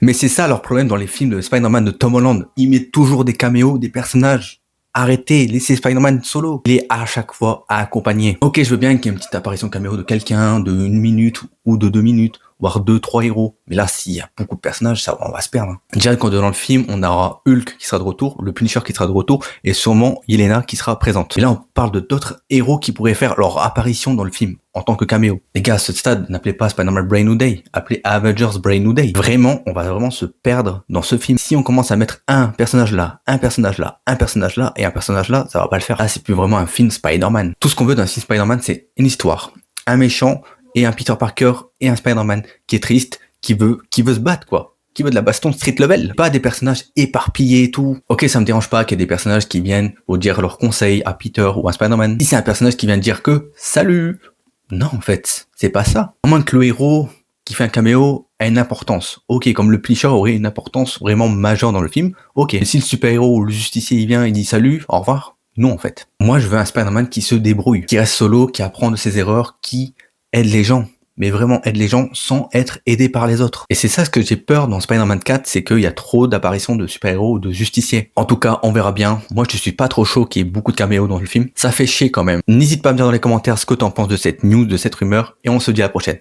Mais c'est ça leur problème dans les films de Spider-Man de Tom Holland. Ils mettent toujours des caméos, des personnages. Arrêtez, laissez Spider-Man solo. Il est à chaque fois accompagné. Ok, je veux bien qu'il y ait une petite apparition caméo de quelqu'un, de 1 minute ou de 2 minutes, voire 2, 3 héros. Mais là, s'il y a beaucoup de personnages, ça, on va se perdre. Déjà, quand dans le film, on aura Hulk qui sera de retour, le Punisher qui sera de retour, et sûrement Yelena qui sera présente. Et là, on parle de d'autres héros qui pourraient faire leur apparition dans le film en tant que caméo. Les gars, à ce stade, n'appelez pas Spider-Man Brand New Day, appelez Avengers Brand New Day. Vraiment, on va vraiment se perdre dans ce film. Si on commence à mettre un personnage là, un personnage là, un personnage là et un personnage là, ça va pas le faire. Là, c'est plus vraiment un film Spider-Man. Tout ce qu'on veut d'un film Spider-Man, c'est une histoire, un méchant et un Peter Parker et un Spider-Man qui est triste, qui veut se battre, quoi. Qui veut de la baston street level. Pas des personnages éparpillés et tout. Ok, ça me dérange pas qu'il y ait des personnages qui viennent pour dire leurs conseils à Peter ou à Spider-Man. Si c'est un personnage qui vient dire que salut. Non, en fait, c'est pas ça. À moins que le héros qui fait un caméo ait une importance. Ok, comme le Punisher aurait une importance vraiment majeure dans le film. Ok, mais si le super-héros ou le justicier il vient, il dit salut, au revoir. Non, en fait. Moi, je veux un Spider-Man qui se débrouille, qui reste solo, qui apprend de ses erreurs, qui aide les gens. Mais vraiment aide les gens sans être aidé par les autres. Et c'est ça ce que j'ai peur dans Spider-Man 4, c'est qu'il y a trop d'apparitions de super-héros ou de justiciers. En tout cas, on verra bien. Moi, je suis pas trop chaud qu'il y ait beaucoup de caméos dans le film. Ça fait chier quand même. N'hésite pas à me dire dans les commentaires ce que t'en penses de cette news, de cette rumeur, et on se dit à la prochaine.